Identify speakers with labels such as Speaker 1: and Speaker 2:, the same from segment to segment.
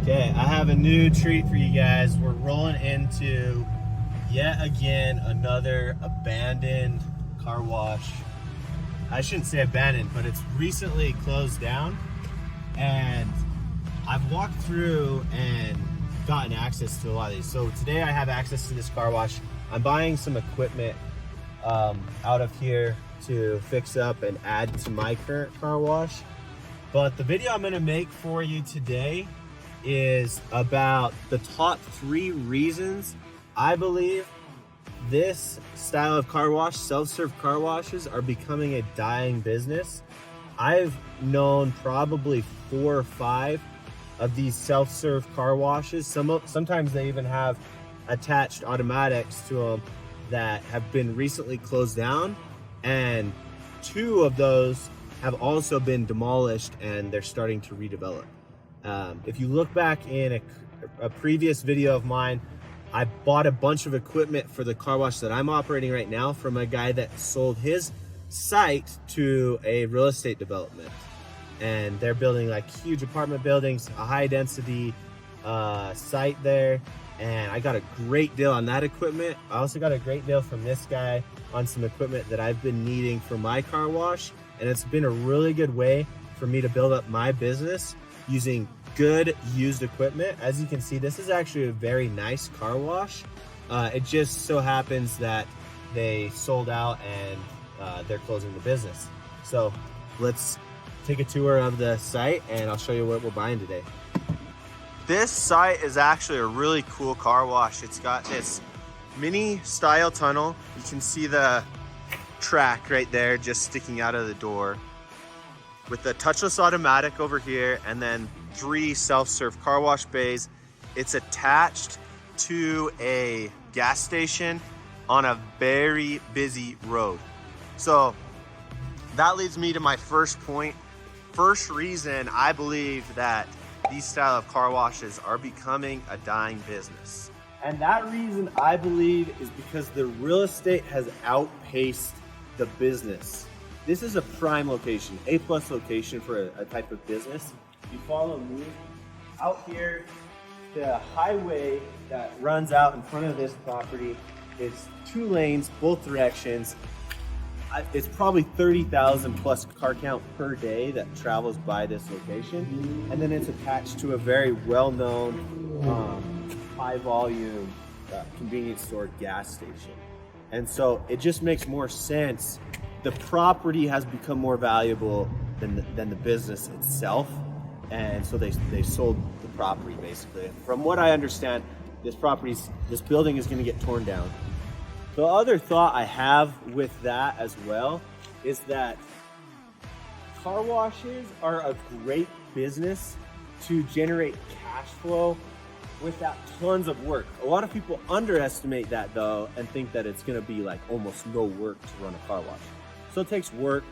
Speaker 1: Okay, I have a new treat for you guys. We're rolling into yet again another abandoned car wash. I shouldn't say abandoned, but it's recently closed down. And I've walked through and gotten access to a lot of these. So today I have access to this car wash. I'm buying some equipment out of here to fix up and add to my current car wash. But the video I'm gonna make for you today is about the top 3 reasons I believe this style of car wash, self-serve car washes, are becoming a dying business. I've known probably 4 or 5 of these self-serve car washes. Sometimes they even have attached automatics to them that have been recently closed down, and 2 of those have also been demolished and they're starting to redevelop. If you look back in a previous video of mine, I bought a bunch of equipment for the car wash that I'm operating right now from a guy that sold his site to a real estate development. And they're building like huge apartment buildings, a high density site there. And I got a great deal on that equipment. I also got a great deal from this guy on some equipment that I've been needing for my car wash. And it's been a really good way for me to build up my business using good used equipment. As you can see, this is actually a very nice car wash. It just so happens that they sold out and they're closing the business. So let's take a tour of the site and I'll show you what we're buying today. This site is actually a really cool car wash. It's got this mini style tunnel. You can see the track right there just sticking out of the door, with the touchless automatic over here, and then 3 self-serve car wash bays. It's attached to a gas station on a very busy road. So that leads me to my first point. First reason I believe that these style of car washes are becoming a dying business. And that reason I believe is because the real estate has outpaced the business. This is a prime location, A+ location for a type of business. You follow me out here, the highway that runs out in front of this property is 2 lanes, both directions. It's probably 30,000 plus car count per day that travels by this location. And then it's attached to a very well-known, high volume convenience store gas station. And so it just makes more sense. The property has become more valuable than the business itself. And so they sold the property basically. From what I understand, this building is gonna get torn down. The other thought I have with that as well is that car washes are a great business to generate cash flow without tons of work. A lot of people underestimate that though and think that it's gonna be like almost no work to run a car wash. So it takes work.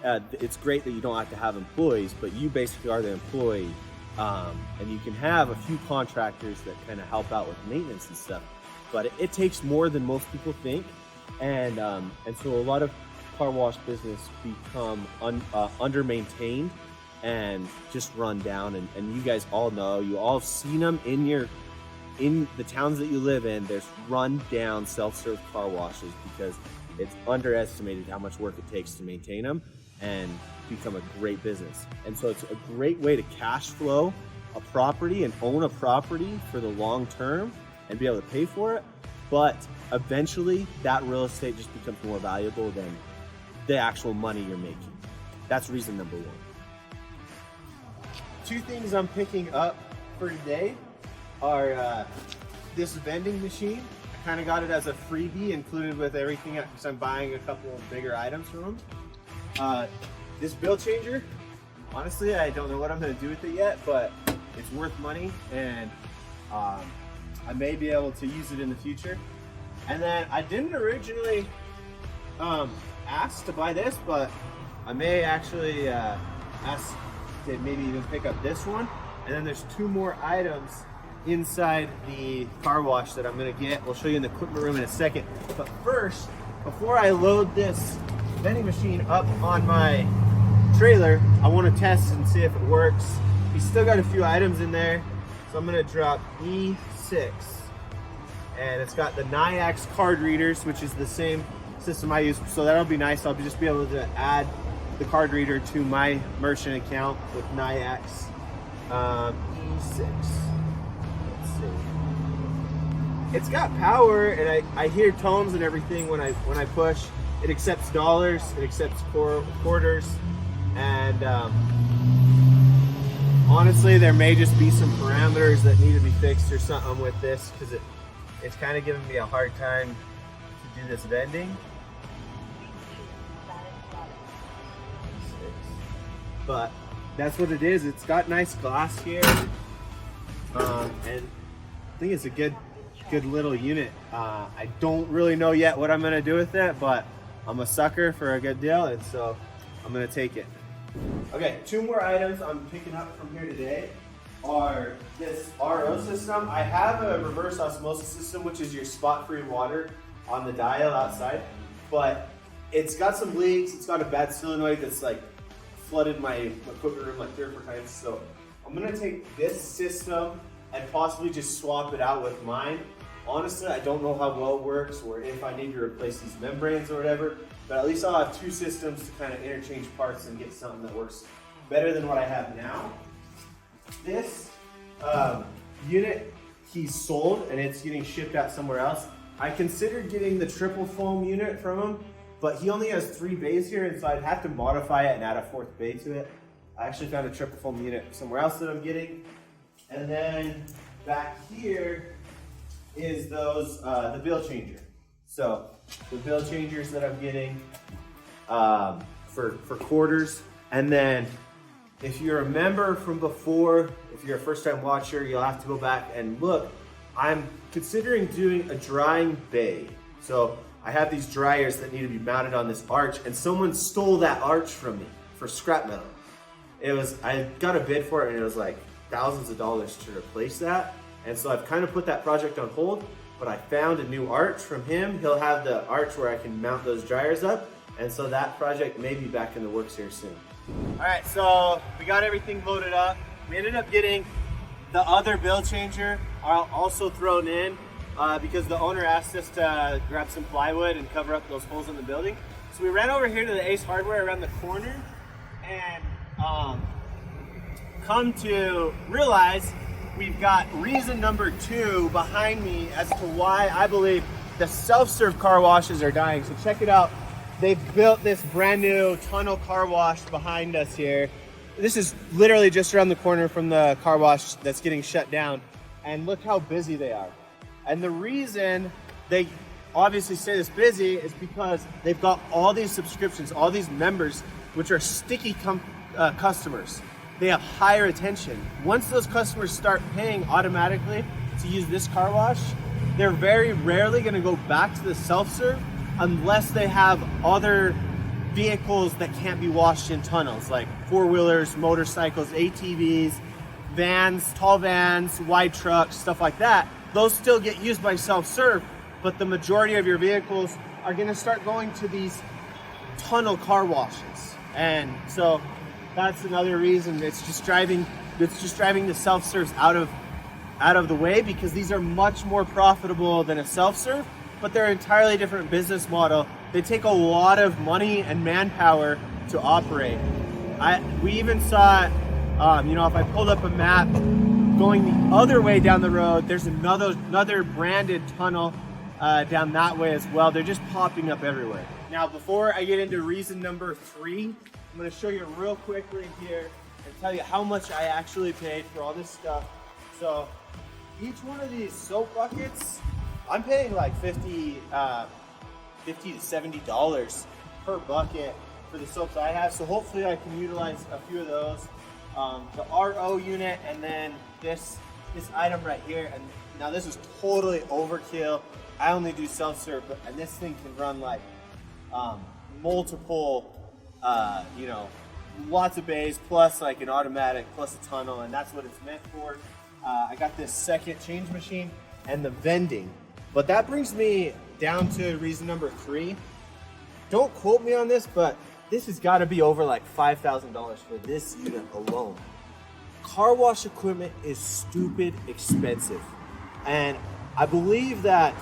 Speaker 1: It's great that you don't have to have employees, but you basically are the employee. And you can have a few contractors that kind of help out with maintenance and stuff. But it takes more than most people think. And so a lot of car wash business become under-maintained and just run down. And you guys all know, you all have seen them in the towns that you live in. There's run down self-serve car washes because it's underestimated how much work it takes to maintain them and become a great business. And so it's a great way to cash flow a property and own a property for the long term and be able to pay for it. But eventually that real estate just becomes more valuable than the actual money you're making. That's reason number 1. 2 things I'm picking up for today are this vending machine. I kind of got it as a freebie included with everything because I'm buying a couple of bigger items from them. This bill changer, honestly, I don't know what I'm going to do with it yet, but it's worth money and I may be able to use it in the future. And then I didn't originally ask to buy this, but I may actually ask to maybe even pick up this one. And then there's 2 more items inside the car wash that I'm gonna get. We'll show you in the equipment room in a second. But first, before I load this vending machine up on my trailer, I want to test and see if it works. We still got a few items in there So I'm gonna drop E6. And it's got the Nayax card readers, which is the same system I use. So that'll be nice. I'll just be able to add the card reader to my merchant account with Nayax. E6. Let's see. It's got power, and I hear tones and everything when I push. It accepts dollars, it accepts quarters, and honestly, there may just be some parameters that need to be fixed or something with this, because it's kind of giving me a hard time to do this vending. But that's what it is. It's got nice glass here, and I think it's a good little unit. I don't really know yet what I'm gonna do with it, but I'm a sucker for a good deal, and so I'm gonna take it. Okay, 2 more items I'm picking up from here today are this RO system. I have a reverse osmosis system, which is your spot-free water on the dial outside, but it's got some leaks. It's got a bad solenoid that's like flooded my equipment room like 3 or 4 times. So I'm gonna take this system and possibly just swap it out with mine. Honestly, I don't know how well it works or if I need to replace these membranes or whatever, but at least I'll have 2 systems to kind of interchange parts and get something that works better than what I have now. This unit he sold, and it's getting shipped out somewhere else. I considered getting the triple foam unit from him, but he only has 3 bays here, and so I'd have to modify it and add a 4th bay to it. I actually found a triple foam unit somewhere else that I'm getting. And then back here is those the bill changer. So the bill changers that I'm getting for quarters. And then if you remember from before, if you're a first-time watcher, you'll have to go back and look. I'm considering doing a drying bay. So I have these dryers that need to be mounted on this arch, and someone stole that arch from me for scrap metal. I got a bid for it, and it was like thousands of dollars to replace that. And so I've kind of put that project on hold, but I found a new arch from him. He'll have the arch where I can mount those dryers up. And so that project may be back in the works here soon. All right, so we got everything loaded up. We ended up getting the other bill changer also thrown in because the owner asked us to grab some plywood and cover up those holes in the building. So we ran over here to the Ace Hardware around the corner and come to realize we've got reason number 2 behind me as to why I believe the self-serve car washes are dying. So check it out. They've built this brand new tunnel car wash behind us here. This is literally just around the corner from the car wash that's getting shut down. And look how busy they are. And the reason they obviously stay this busy is because they've got all these subscriptions, all these members, which are sticky customers. They have higher attention. Once those customers start paying automatically to use this car wash, they're very rarely gonna go back to the self-serve unless they have other vehicles that can't be washed in tunnels, like 4-wheelers, motorcycles, ATVs, vans, tall vans, wide trucks, stuff like that. Those still get used by self-serve, but the majority of your vehicles are gonna start going to these tunnel car washes. And so that's another reason it's just driving the self-serves out of the way, because these are much more profitable than a self-serve, but they're an entirely different business model. They take a lot of money and manpower to operate. We even saw it, if I pulled up a map going the other way down the road, there's another branded tunnel down that way as well. They're just popping up everywhere. Now, before I get into reason number 3, I'm gonna show you real quickly here and tell you how much I actually paid for all this stuff. So each one of these soap buckets, I'm paying like $50 to $70 per bucket for the soaps I have. So hopefully I can utilize a few of those. The RO unit, and then this item right here. And now this is totally overkill. I only do self-serve, and this thing can run like multiple, lots of bays, plus like an automatic, plus a tunnel, and that's what it's meant for. I got this second change machine and the vending. But that brings me down to reason number 3. Don't quote me on this, but this has got to be over like $5,000 for this unit alone. car wash equipment is stupid expensive. And I believe that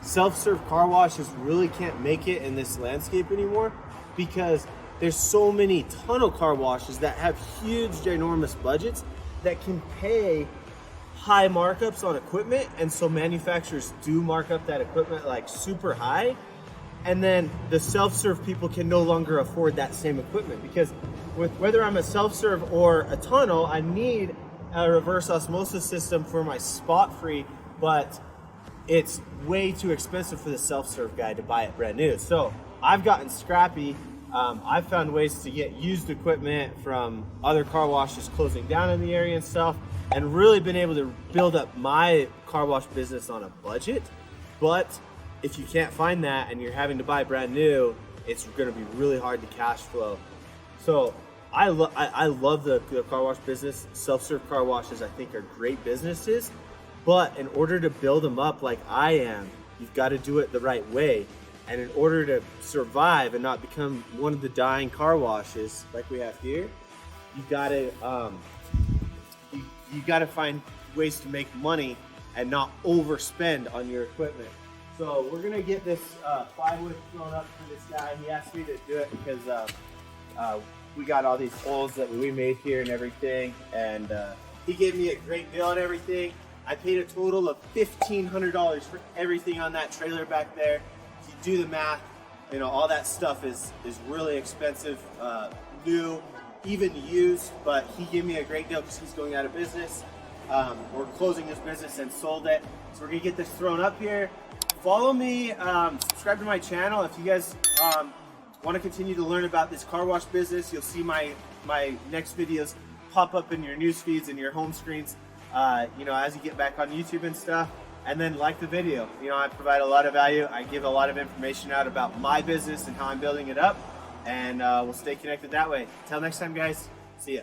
Speaker 1: self-serve car washes really can't make it in this landscape anymore because there's so many tunnel car washes that have huge, ginormous budgets that can pay high markups on equipment. And so manufacturers do mark up that equipment like super high. And then the self-serve people can no longer afford that same equipment because with whether I'm a self-serve or a tunnel, I need a reverse osmosis system for my spot free, but it's way too expensive for the self-serve guy to buy it brand new. So I've gotten scrappy. I've found ways to get used equipment from other car washes closing down in the area and stuff, and really been able to build up my car wash business on a budget. But if you can't find that and you're having to buy brand new, it's going to be really hard to cash flow. So I love the car wash business. Self-serve car washes I think are great businesses, but in order to build them up like I am, you've got to do it the right way. And in order to survive and not become one of the dying car washes like we have here, you got to you got to find ways to make money and not overspend on your equipment. So we're gonna get this plywood thrown up for this guy. He asked me to do it because we got all these holes that we made here and everything, and he gave me a great deal and everything. I paid a total of $1,500 for everything on that trailer back there. If you do the math, you know, all that stuff is really expensive, new, even used, but he gave me a great deal because he's going out of business. We're closing his business and sold it. So we're gonna get this thrown up here. Follow me, subscribe to my channel. If you guys want to continue to learn about this car wash business, you'll see my next videos pop up in your news feeds and your home screens, you know, as you get back on YouTube and stuff. And then like the video. You know, I provide a lot of value. I give a lot of information out about my business and how I'm building it up. And we'll stay connected that way. Until next time, guys. See ya.